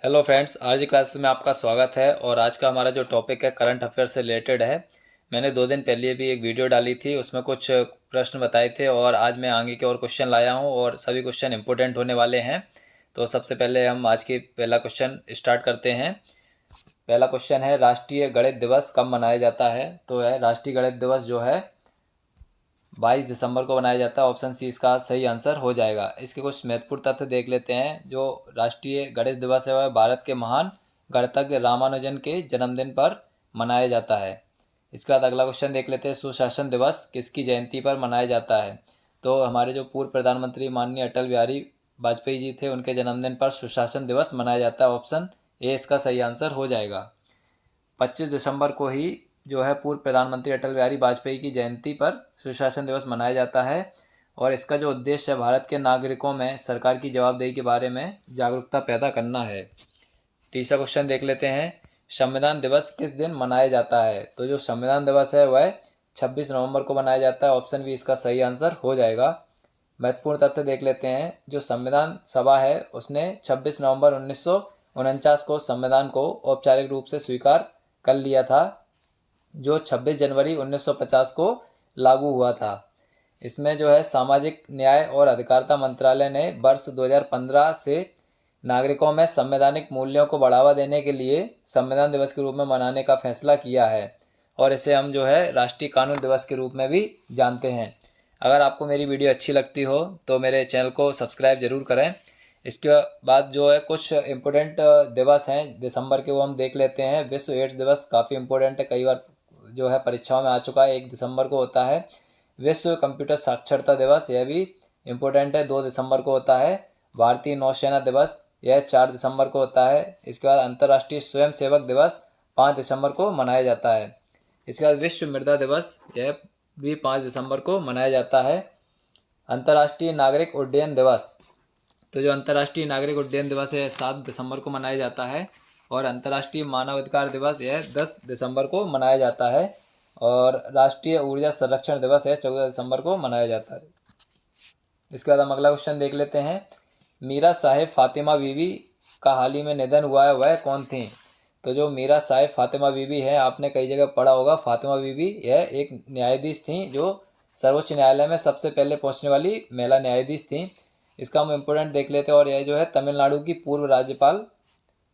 Hello friends, आज की class में आपका स्वागत है। और आज का हमारा जो टॉपिक है करंट अफेयर से रिलेटेड है। मैंने 2 दिन पहले भी एक वीडियो डाली थी, उसमें कुछ प्रश्न बताए थे और आज मैं आगे के और क्वेश्चन लाया हूं और सभी क्वेश्चन इंपॉर्टेंट होने वाले हैं। तो सबसे पहले हम आज की पहला क्वेश्चन स्टार्ट करते हैं। पहला क्वेश्चन है, राष्ट्रीय गणित दिवस कब मनाया जाता है? तो है राष्ट्रीय गणित दिवस जो है 22 दिसंबर को बनाया जाता है। ऑप्शन सी इसका सही आंसर हो जाएगा। इसके कुछ महत्वपूर्ण तथ्य देख लेते हैं। जो राष्ट्रीय गणित दिवस है वह भारत के महान गणितज्ञ रामानुजन के जन्मदिन पर मनाया जाता है। इसके बाद अगला क्वेश्चन देख लेते हैं, सुशासन दिवस किसकी जयंती पर मनाया जाता है? तो हमारे जो पूर्व प्रधानमंत्री माननीय अटल बिहारी वाजपेयी जी थे, उनके जन्मदिन पर सुशासन दिवस मनाया जाता है। ऑप्शन ए इसका सही आंसर हो जाएगा। 25 दिसंबर को ही जो है पूर्व प्रधानमंत्री अटल बिहारी वाजपेयी की जयंती पर सुशासन दिवस मनाया जाता है। और इसका जो उद्देश्य है भारत के नागरिकों में सरकार की जवाबदेही के बारे में जागरूकता पैदा करना है। तीसरा क्वेश्चन देख लेते हैं, संविधान दिवस किस दिन मनाया जाता है? तो जो संविधान दिवस है वह 26 नवंबर को मनाया जाता है। ऑप्शन बी इसका सही आंसर हो जाएगा। महत्वपूर्ण तथ्य देख लेते हैं, जो संविधान सभा है उसने 26 नवंबर 1949 को संविधान को औपचारिक रूप से स्वीकार कर लिया था, जो 26 जनवरी 1950 को लागू हुआ था। इसमें जो है सामाजिक न्याय और अधिकारिता मंत्रालय ने वर्ष 2015 से नागरिकों में संवैधानिक मूल्यों को बढ़ावा देने के लिए संविधान दिवस के रूप में मनाने का फैसला किया है। और इसे हम जो है राष्ट्रीय कानून दिवस के रूप में भी जानते हैं। अगर आपको मेरी वीडियो अच्छी लगती हो तो मेरे चैनल को सब्सक्राइब जरूर करें। इसके बाद जो है कुछ इम्पोर्टेंट दिवस हैं दिसंबर के, वो हम देख लेते हैं। विश्व एड्स दिवस काफ़ी इम्पोर्टेंट है, कई बार जो है परीक्षाओं में आ चुका है। 1 दिसंबर को होता है। विश्व कंप्यूटर साक्षरता दिवस, यह भी इम्पोर्टेंट है, 2 दिसंबर को होता है। भारतीय नौसेना दिवस, यह 4 दिसंबर को होता है। इसके बाद अंतर्राष्ट्रीय स्वयंसेवक दिवस 5 दिसंबर को मनाया जाता है। इसके बाद विश्व मृदा दिवस, यह भी 5 दिसंबर को मनाया जाता है। अंतर्राष्ट्रीय नागरिक उड्डयन दिवस, तो जो अंतर्राष्ट्रीय नागरिक उड्डयन दिवस है 7 दिसंबर को मनाया जाता है। और अंतर्राष्ट्रीय मानवाधिकार दिवस यह 10 दिसंबर को मनाया जाता है। और राष्ट्रीय ऊर्जा संरक्षण दिवस है 14 दिसंबर को मनाया जाता है। इसके बाद हम अगला क्वेश्चन देख लेते हैं, मीरा साहिब फातिमा बीवी का हाल ही में निधन हुआ है, वह कौन थी? तो जो मीरा साहिब फातिमा बीवी है, आपने कई जगह पढ़ा होगा। फातिमा बीवी यह एक न्यायाधीश थी जो सर्वोच्च न्यायालय में सबसे पहले पहुंचने वाली महिला न्यायाधीश थी। इसका हम इम्पोर्टेंट देख लेते हैं। और यह जो है तमिलनाडु की पूर्व राज्यपाल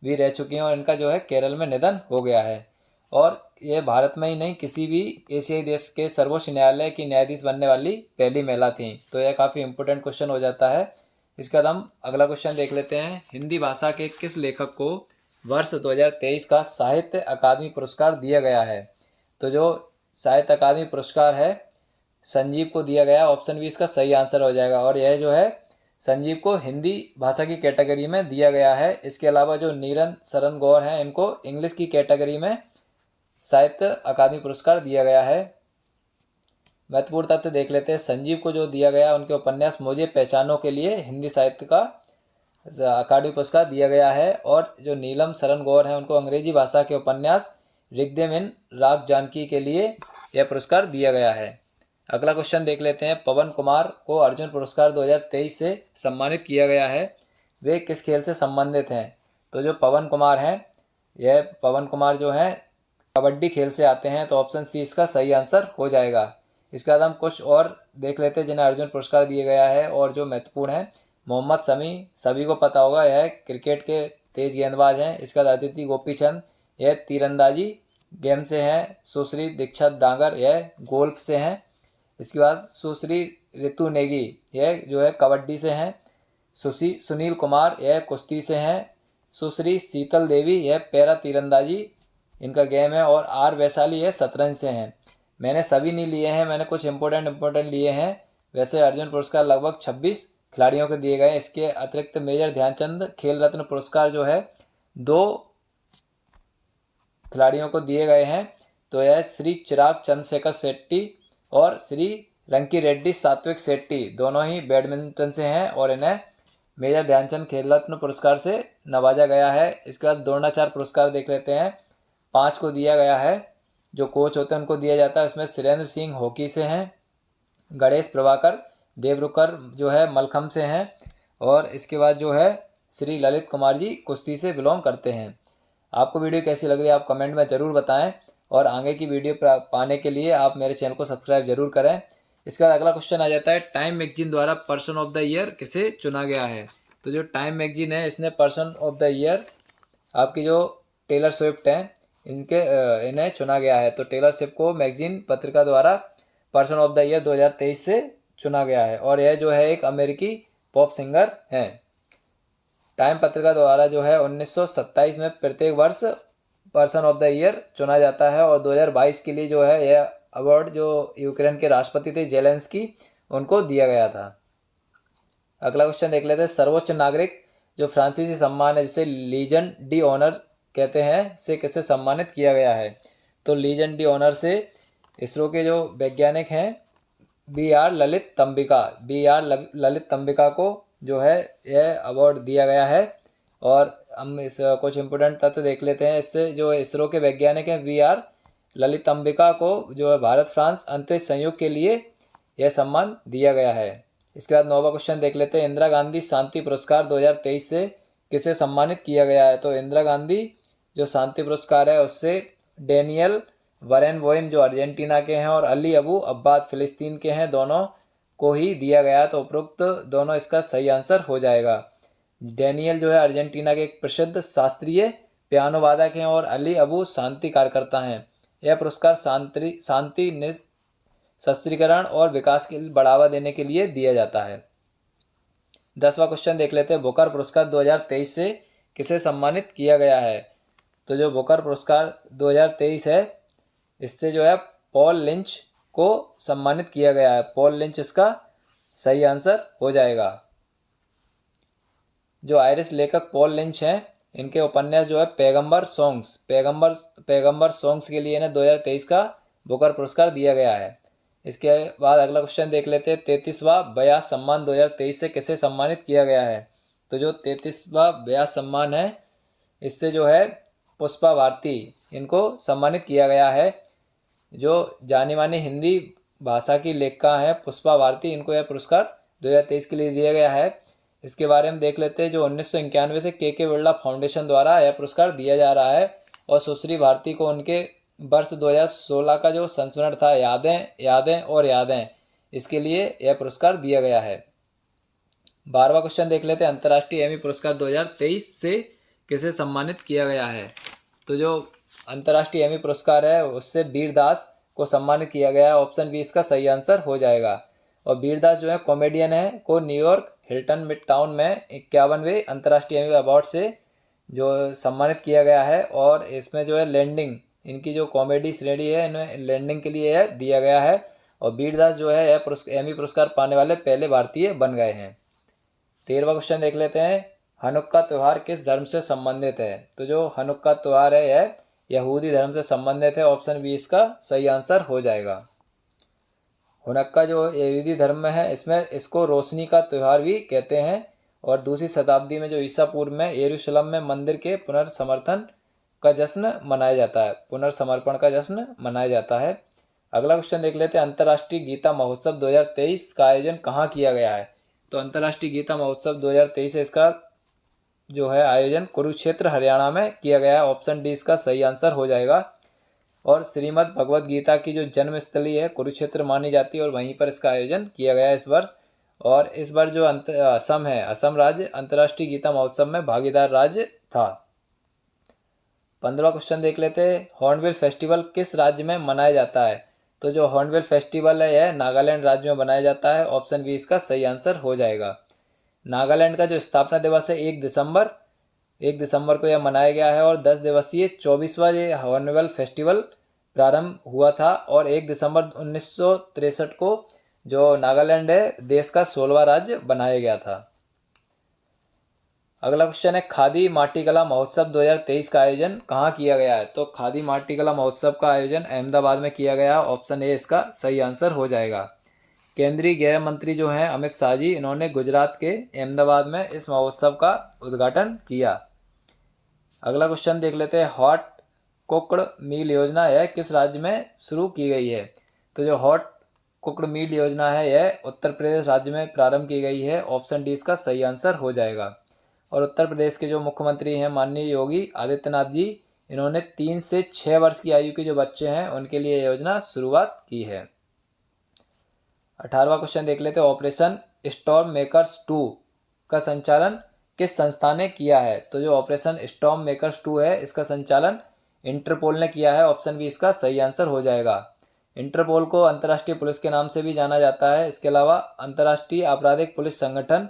भी रह चुकी हैं और इनका जो है केरल में निधन हो गया है। और ये भारत में ही नहीं, किसी भी एशियाई देश के सर्वोच्च न्यायालय की न्यायाधीश बनने वाली पहली महिला थी। तो यह काफ़ी इंपॉर्टेंट क्वेश्चन हो जाता है। इसके बाद हम अगला क्वेश्चन देख लेते हैं, हिंदी भाषा के किस लेखक को वर्ष 2023 का साहित्य अकादमी पुरस्कार दिया गया है? तो जो साहित्य अकादमी पुरस्कार है संजीव को दिया गया। ऑप्शन बी इसका सही आंसर हो जाएगा। और यह जो है संजीव को हिंदी भाषा की कैटेगरी में दिया गया है। इसके अलावा जो नीरन शरण गौर हैं, इनको इंग्लिश की कैटेगरी में साहित्य अकादमी पुरस्कार दिया गया है। महत्वपूर्ण तथ्य देख लेते हैं, संजीव को जो दिया गया उनके उपन्यास मुझे पहचानों के लिए हिंदी साहित्य का अकादमी पुरस्कार दिया गया है। और जो नीलम शरण गौर हैं, उनको अंग्रेजी भाषा के उपन्यास ऋग्वेद इन राग जानकी के लिए यह पुरस्कार दिया गया है। अगला क्वेश्चन देख लेते हैं, पवन कुमार को अर्जुन पुरस्कार 2023 से सम्मानित किया गया है, वे किस खेल से संबंधित हैं? तो जो पवन कुमार हैं, यह पवन कुमार जो हैं कबड्डी खेल से आते हैं। तो ऑप्शन सी इसका सही आंसर हो जाएगा। इसके बाद हम कुछ और देख लेते हैं जिन्हें अर्जुन पुरस्कार दिया गया है और जो महत्वपूर्ण है। मोहम्मद शमी, सभी को पता होगा, यह क्रिकेट के तेज गेंदबाज हैं। इसके बाद अदिति गोपीचंद, यह तीरंदाजी गेम से हैं। सुश्री दीक्षित डांगर, यह गोल्फ से हैं। इसके बाद सुश्री ऋतु नेगी, यह जो है कबड्डी से हैं। सुनील कुमार, यह कुश्ती से हैं। सुश्री शीतल देवी, यह पैरा तीरंदाजी इनका गेम है। और आर वैशाली, यह शतरंज से हैं। मैंने सभी नहीं लिए हैं, मैंने कुछ इंपॉर्टेंट लिए हैं। वैसे अर्जुन पुरस्कार लगभग 26 खिलाड़ियों को दिए गए। इसके अतिरिक्त मेजर ध्यानचंद खेल रत्न पुरस्कार जो है 2 खिलाड़ियों को दिए गए हैं। तो यह श्री चिराग चंद्रशेखर शेट्टी और श्री रंकी रेड्डी सात्विक शेट्टी, दोनों ही बैडमिंटन से हैं और इन्हें मेजर ध्यानचंद खेल रत्न पुरस्कार से नवाजा गया है। इसके बाद द्रोणाचार्य पुरस्कार देख लेते हैं, 5 को दिया गया है। जो कोच होते हैं उनको दिया जाता है। इसमें सुरेंद्र सिंह हॉकी से हैं, गणेश प्रभाकर देवरुकर जो है मलखम से हैं। और इसके बाद जो है श्री ललित कुमार जी कुश्ती से बिलोंग करते हैं। आपको वीडियो कैसी लग रही है आप कमेंट में ज़रूर बताएं और आगे की वीडियो पाने के लिए आप मेरे चैनल को सब्सक्राइब जरूर करें। इसके बाद अगला क्वेश्चन आ जाता है, टाइम मैगजीन द्वारा पर्सन ऑफ द ईयर किसे चुना गया है। तो जो टाइम मैगजीन है इसने पर्सन ऑफ द ईयर आपकी जो टेलर स्विफ्ट हैं इन्हें चुना गया है। तो टेलर स्विफ्ट को मैगजीन पत्रिका द्वारा पर्सन ऑफ द ईयर 2023 से चुना गया है और यह जो है एक अमेरिकी पॉप सिंगर हैं। टाइम पत्रिका द्वारा जो है 1927 में प्रत्येक वर्ष पर्सन ऑफ द ईयर चुना जाता है और 2022 के लिए जो है यह अवार्ड जो यूक्रेन के राष्ट्रपति थे जेलेंस्की उनको दिया गया था। अगला क्वेश्चन देख लेते हैं, सर्वोच्च नागरिक जो फ्रांसीसी सम्मान है जिसे लीजन डी ऑनर कहते हैं से किसे सम्मानित किया गया है। तो लीजन डी ऑनर से इसरो के जो वैज्ञानिक हैं बी.आर. ललित तंबिका को जो है यह अवार्ड दिया गया है। और हम इस कुछ इम्पोर्टेंट तथ्य देख लेते हैं इससे। जो इसरो के वैज्ञानिक हैं बी.आर. ललित तंबिका को जो है भारत फ्रांस अंतरिक्ष सहयोग के लिए यह सम्मान दिया गया है। इसके बाद 9वां क्वेश्चन देख लेते हैं, इंदिरा गांधी शांति पुरस्कार 2023 से किसे सम्मानित किया गया है। तो इंदिरा गांधी जो शांति पुरस्कार है उससे डेनियल वरेनबोइम जो अर्जेंटीना के हैं और अली अबू अब्बाद फिलिस्तीन के हैं, दोनों को ही दिया गया। तो उपरोक्त दोनों इसका सही आंसर हो जाएगा। डेनियल जो है अर्जेंटीना के एक प्रसिद्ध शास्त्रीय पियानो वादक हैं और अली अबू शांति कार्यकर्ता हैं। यह पुरस्कार शांति निशस्त्रीकरण और विकास के बढ़ावा देने के लिए दिया जाता है। 10वां क्वेश्चन देख लेते हैं, बुकर पुरस्कार 2023 से किसे सम्मानित किया गया है। तो जो बुकर पुरस्कार 2023 है इससे जो है पॉल लिंच को सम्मानित किया गया है। पॉल लिंच इसका सही आंसर हो जाएगा। जो आयरिश लेखक पॉल लिंच हैं इनके उपन्यास जो है पैगंबर सॉन्ग्स के लिए इन्हें 2023 का बुकर पुरस्कार दिया गया है। इसके बाद अगला क्वेश्चन देख लेते हैं, 33वां व्यास सम्मान 2023 से किसे सम्मानित किया गया है। तो जो 33वां व्यास सम्मान है इससे जो है पुष्पा भारती इनको सम्मानित किया गया है। जो जानी मानी हिंदी भाषा की लेखिका है पुष्पा भारती, इनको यह पुरस्कार 2023 के लिए दिया गया है। इसके बारे में देख लेते हैं, जो 1991 से के बिरला फाउंडेशन द्वारा यह पुरस्कार दिया जा रहा है और सुश्री भारती को उनके वर्ष 2016 का जो संस्मरण था यादें इसके लिए यह पुरस्कार दिया गया है। 12वां क्वेश्चन देख लेते हैं, अंतर्राष्ट्रीय एमी पुरस्कार 2023 से किसे सम्मानित किया गया है। तो जो अंतर्राष्ट्रीय एमी पुरस्कार है उससे वीरदास को सम्मानित किया गया है। ऑप्शन बी इसका सही आंसर हो जाएगा। और वीरदास जो है कॉमेडियन है को न्यूयॉर्क हिल्टन मिडटाउन में 51वें अंतर्राष्ट्रीय एमी अवार्ड से जो सम्मानित किया गया है और इसमें जो है लैंडिंग इनकी जो कॉमेडी श्रेणी है इन्हें लैंडिंग के लिए यह दिया गया है। और वीरदास जो है यह एमी पुरस्कार पाने वाले पहले भारतीय बन गए हैं। 13वां क्वेश्चन देख लेते हैं, हनुक्का त्यौहार किस धर्म से संबंधित है। तो जो हनुक्का त्यौहार है यह यहूदी धर्म से संबंधित है। ऑप्शन बी इसका सही आंसर हो जाएगा। हनुक्का जो यहूदी धर्म में है इसमें इसको रोशनी का त्यौहार भी कहते हैं और दूसरी शताब्दी में जो ईसा पूर्व में यरूशलेम में मंदिर के पुनर्समर्थन का जश्न मनाया जाता है, पुनर्समर्पण का जश्न मनाया जाता है। अगला क्वेश्चन देख लेते हैं, अंतर्राष्ट्रीय गीता महोत्सव 2023 का आयोजन कहाँ किया गया है। तो अंतर्राष्ट्रीय गीता महोत्सव 2023 है इसका जो है आयोजन कुरुक्षेत्र हरियाणा में किया गया है। ऑप्शन डी इसका सही आंसर हो जाएगा। और श्रीमद् भगवद गीता की जो जन्मस्थली है कुरुक्षेत्र मानी जाती है और वहीं पर इसका आयोजन किया गया है इस वर्ष। और इस बार जो असम है, असम राज्य अंतर्राष्ट्रीय गीता महोत्सव में भागीदार राज्य था। 15वां क्वेश्चन देख लेते हैं, हॉर्नबिल फेस्टिवल किस राज्य में मनाया जाता है। तो जो हॉर्नबिल फेस्टिवल है यह नागालैंड राज्य में मनाया जाता है। ऑप्शन बी इसका सही आंसर हो जाएगा। नागालैंड का जो स्थापना दिवस है 1 दिसंबर को यह मनाया गया है और 10 दिवसीय 24वां ये हॉर्नबिल फेस्टिवल प्रारंभ हुआ था और 1 दिसंबर 1963 को जो नागालैंड है देश का 16वां राज्य बनाया गया था। अगला क्वेश्चन है, खादी माटीकला महोत्सव 2023 का आयोजन कहाँ किया गया है। तो खादी माटीकला महोत्सव का आयोजन अहमदाबाद में किया गया। ऑप्शन ए इसका सही आंसर हो जाएगा। केंद्रीय गृह मंत्री जो हैं अमित शाह जी, इन्होंने गुजरात के अहमदाबाद में इस महोत्सव का उद्घाटन किया। अगला क्वेश्चन देख लेते हैं, हॉट कुक्ड मील योजना यह किस राज्य में शुरू की गई है। तो जो हॉट कुक्ड मील योजना है यह उत्तर प्रदेश राज्य में प्रारंभ की गई है। ऑप्शन डी इसका सही आंसर हो जाएगा। और उत्तर प्रदेश के जो मुख्यमंत्री हैं माननीय योगी आदित्यनाथ जी, इन्होंने 3 से 6 वर्ष की आयु के जो बच्चे हैं उनके लिए योजना शुरुआत की है। 18वां क्वेश्चन देख लेते हैं। ऑपरेशन स्टॉर्म मेकर्स 2 का संचालन किस संस्था ने किया है? तो जो ऑपरेशन स्टॉर्म मेकर्स 2 है इसका संचालन इंटरपोल ने किया है। ऑप्शन बी इसका सही आंसर हो जाएगा। इंटरपोल को अंतर्राष्ट्रीय पुलिस के नाम से भी जाना जाता है। इसके अलावा अंतर्राष्ट्रीय आपराधिक पुलिस संगठन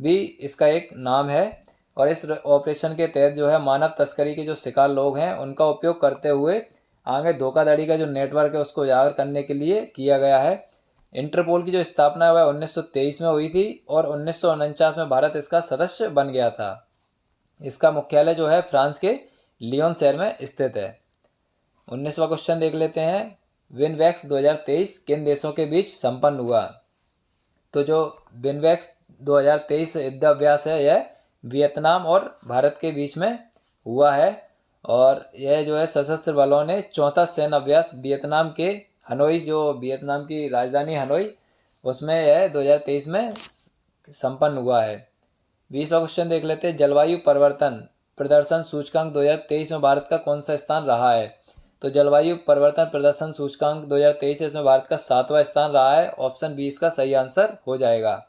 भी इसका एक नाम है। और इस ऑपरेशन के तहत जो है मानव तस्करी के जो शिकार लोग हैं उनका उपयोग करते हुए आगे धोखाधड़ी का जो नेटवर्क है उसको उजागर करने के लिए किया गया है। इंटरपोल की जो स्थापना है वह 1923 में हुई थी और 1949 में भारत इसका सदस्य बन गया था। इसका मुख्यालय जो है फ्रांस के लियोन शहर में स्थित है। 19वां क्वेश्चन देख लेते हैं। विनवेक्स 2023 किन देशों के बीच संपन्न हुआ? तो जो विनवेक्स 2023 युद्धाभ्यास है यह वियतनाम और भारत के बीच में हुआ है। और यह जो है सशस्त्र बलों ने चौथा सैन्य अभ्यास वियतनाम के हनोई, जो वियतनाम की राजधानी हनोई, उसमें यह 2023 में संपन्न हुआ है। 20वां क्वेश्चन देख लेते हैं। जलवायु परिवर्तन प्रदर्शन सूचकांक 2023 में भारत का कौन सा स्थान रहा है? तो जलवायु परिवर्तन प्रदर्शन सूचकांक 2023 इसमें भारत का 7वां स्थान रहा है। ऑप्शन बी इसका सही आंसर हो जाएगा।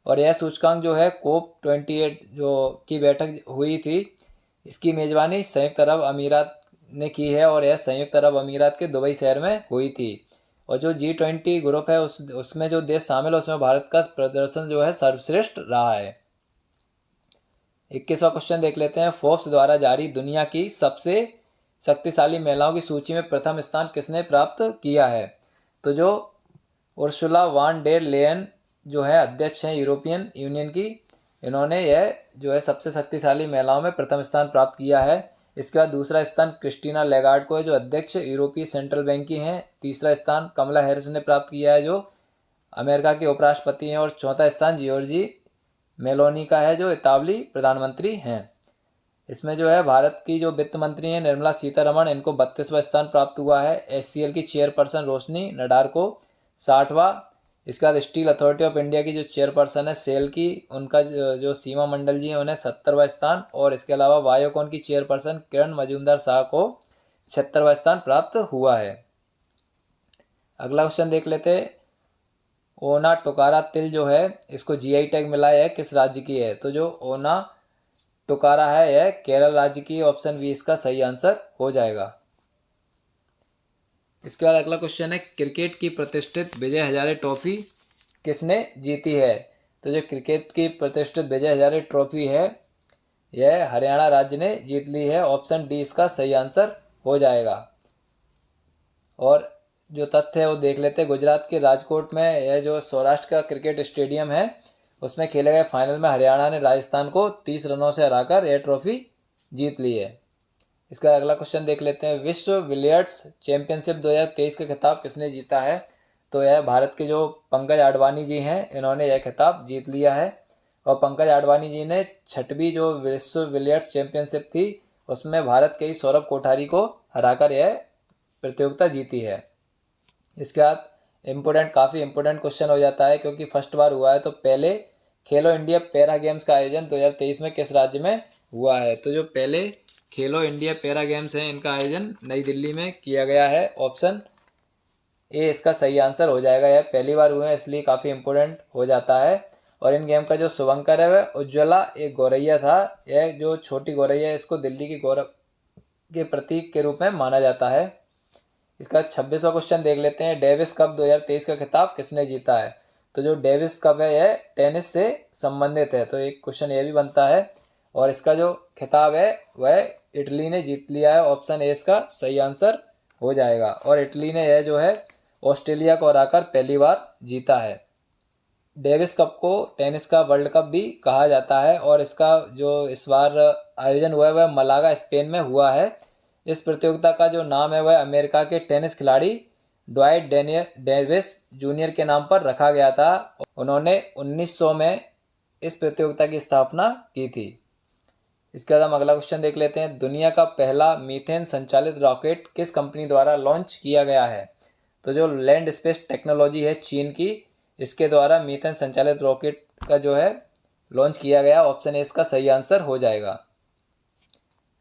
और यह सूचकांक जो है COP28 जो की बैठक हुई थी इसकी मेज़बानी संयुक्त अरब अमीरात ने की है और यह संयुक्त अरब अमीरात के दुबई शहर में हुई थी। और जो G20 ग्रुप है उसमें जो देश शामिल है उसमें भारत का प्रदर्शन जो है सर्वश्रेष्ठ रहा है। 21वां क्वेश्चन देख लेते हैं। फोर्ब्स द्वारा जारी दुनिया की सबसे शक्तिशाली महिलाओं की सूची में प्रथम स्थान किसने प्राप्त किया है? तो जो उर्सुला वान डेर लेयन जो है अध्यक्ष हैं यूरोपियन यूनियन की, इन्होंने यह जो है सबसे शक्तिशाली महिलाओं में प्रथम स्थान प्राप्त किया है। इसके बाद दूसरा स्थान क्रिस्टीना लेगार्ड को है जो अध्यक्ष यूरोपीय सेंट्रल बैंक की हैं। तीसरा स्थान कमला हैरिस ने प्राप्त किया है जो अमेरिका के उपराष्ट्रपति हैं। और चौथा स्थान जियोर्जी मेलोनी का है जो इतालवी प्रधानमंत्री हैं। इसमें जो है भारत की जो वित्त मंत्री हैं निर्मला सीतारमण, इनको 32वां स्थान प्राप्त हुआ है। SCL की चेयरपर्सन रोशनी नडार को 60वां। इसके बाद स्टील अथॉरिटी ऑफ इंडिया की जो चेयरपर्सन है सेल की, उनका जो सीमा मंडल जी हैं उन्हें 70वां स्थान। और इसके अलावा बायोकॉन की चेयरपर्सन किरण मजूमदार शाह को 76वां स्थान प्राप्त हुआ है। अगला क्वेश्चन देख लेते हैं। ओना टोकारा तिल जो है इसको GI टैग मिला है, किस राज्य की है? तो जो ओना टोकारा है यह केरल राज्य की। ऑप्शन बी इसका सही आंसर हो जाएगा। इसके बाद अगला क्वेश्चन है। क्रिकेट की प्रतिष्ठित विजय हजारे ट्रॉफी किसने जीती है? तो जो क्रिकेट की प्रतिष्ठित विजय हजारे ट्रॉफी है यह हरियाणा राज्य ने जीत ली है। ऑप्शन डी इसका सही आंसर हो जाएगा। और जो तथ्य है वो देख लेते हैं। गुजरात के राजकोट में यह जो सौराष्ट्र का क्रिकेट स्टेडियम है उसमें खेले गए फाइनल में हरियाणा ने राजस्थान को 30 रनों से हराकर यह ट्रॉफी जीत ली है। इसका अगला क्वेश्चन देख लेते हैं। विश्व बिलियर्ड्स चैंपियनशिप 2023 का खिताब किसने जीता है? तो यह भारत के जो पंकज आडवाणी जी हैं इन्होंने यह खिताब जीत लिया है। और पंकज आडवाणी जी ने 6वीं जो विश्व बिलियर्ड्स चैंपियनशिप थी उसमें भारत के ही सौरभ कोठारी को हराकर यह प्रतियोगिता जीती है। इसके बाद काफ़ी इम्पोर्टेंट क्वेश्चन हो जाता है क्योंकि फर्स्ट बार हुआ है। तो पहले खेलो इंडिया पैरा गेम्स का आयोजन 2023 में किस राज्य में हुआ है? तो जो पहले खेलो इंडिया पैरा गेम्स हैं इनका आयोजन नई दिल्ली में किया गया है। ऑप्शन ए इसका सही आंसर हो जाएगा। यह पहली बार हुए हैं इसलिए काफ़ी इम्पोर्टेंट हो जाता है। और इन गेम का जो शुभंकर है वह उज्ज्वला एक गौरैया था। यह जो छोटी गौरैया है इसको दिल्ली की गौरव के प्रतीक के रूप में माना जाता है। इसका 26वां क्वेश्चन देख लेते हैं। डेविस कप 2023 का खिताब किसने जीता है? तो जो डेविस कप है यह टेनिस से संबंधित है, तो एक क्वेश्चन ये भी बनता है। और इसका जो खिताब है वह इटली ने जीत लिया है। ऑप्शन ए इसका सही आंसर हो जाएगा। और इटली ने यह जो है ऑस्ट्रेलिया को हराकर पहली बार जीता है। डेविस कप को टेनिस का वर्ल्ड कप भी कहा जाता है। और इसका जो इस बार आयोजन हुआ है वह मलागा स्पेन में हुआ है। इस प्रतियोगिता का जो नाम है वह अमेरिका के टेनिस खिलाड़ी ड्वाइट डेविस जूनियर के नाम पर रखा गया था। उन्होंने 1900 में इस प्रतियोगिता की स्थापना की थी। इसके बाद हम अगला क्वेश्चन देख लेते हैं। दुनिया का पहला मीथेन संचालित रॉकेट किस कंपनी द्वारा लॉन्च किया गया है? तो जो लैंड स्पेस टेक्नोलॉजी है चीन की, इसके द्वारा मीथेन संचालित रॉकेट का जो है लॉन्च किया गया। ऑप्शन ए इसका सही आंसर हो जाएगा।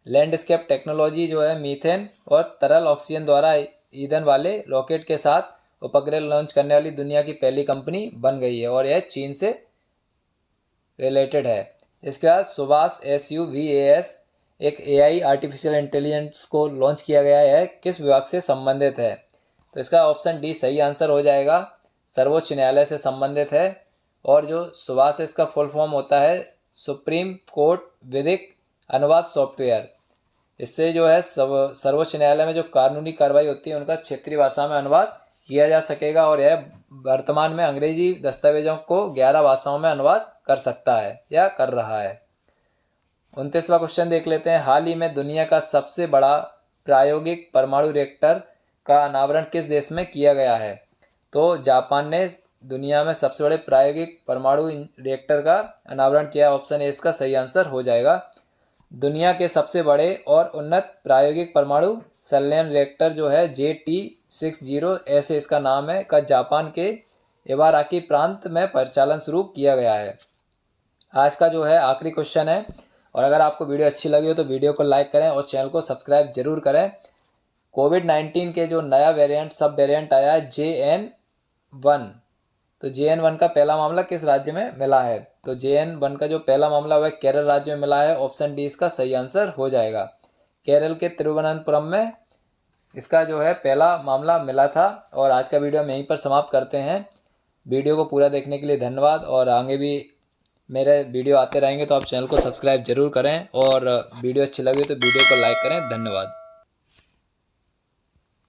लैंडस्केप टेक्नोलॉजी जो है मीथेन और तरल ऑक्सीजन द्वारा ईंधन वाले रॉकेट के साथ उपग्रह लॉन्च करने वाली दुनिया की पहली कंपनी बन गई है और यह चीन से रिलेटेड है। इसके बाद सुभाष SUVAS एक AI आर्टिफिशियल इंटेलिजेंस को लॉन्च किया गया है, किस विभाग से संबंधित है? तो इसका ऑप्शन डी सही आंसर हो जाएगा। सर्वोच्च न्यायालय से संबंधित है। और जो सुभाष इसका फुल फॉर्म होता है सुप्रीम कोर्ट विधिक अनुवाद सॉफ्टवेयर। इससे जो है सर्वोच्च न्यायालय में जो कानूनी कार्रवाई होती है उनका क्षेत्रीय भाषा में अनुवाद किया जा सकेगा और यह वर्तमान में अंग्रेजी दस्तावेजों को 11 भाषाओं में अनुवाद कर सकता है या कर रहा है। 29वां क्वेश्चन देख लेते हैं। हाल ही में दुनिया का सबसे बड़ा प्रायोगिक परमाणु रिएक्टर का अनावरण किस देश में किया गया है? तो जापान ने दुनिया में सबसे बड़े प्रायोगिक परमाणु रिएक्टर का अनावरण किया। ऑप्शन ए इसका सही आंसर हो जाएगा। दुनिया के सबसे बड़े और उन्नत प्रायोगिक परमाणु संलयन रिएक्टर जो है JT60 ऐसे इसका नाम है, का जापान के इबाराकी प्रांत में परिचालन शुरू किया गया है। आज का जो है आखिरी क्वेश्चन है और अगर आपको वीडियो अच्छी लगी हो तो वीडियो को लाइक करें और चैनल को सब्सक्राइब जरूर करें। कोविड-19 के जो नया सब वेरिएंट आया है JN1, तो JN1 का पहला मामला किस राज्य में मिला है? तो JN1 का जो पहला मामला वह केरल राज्य में मिला है। ऑप्शन डी इसका सही आंसर हो जाएगा। केरल के तिरुवनंतपुरम में इसका जो है पहला मामला मिला था। और आज का वीडियो हम यहीं पर समाप्त करते हैं। वीडियो को पूरा देखने के लिए धन्यवाद और आगे भी मेरे वीडियो आते रहेंगे तो आप चैनल को सब्सक्राइब जरूर करें और वीडियो अच्छी लगी तो वीडियो को लाइक करें। धन्यवाद।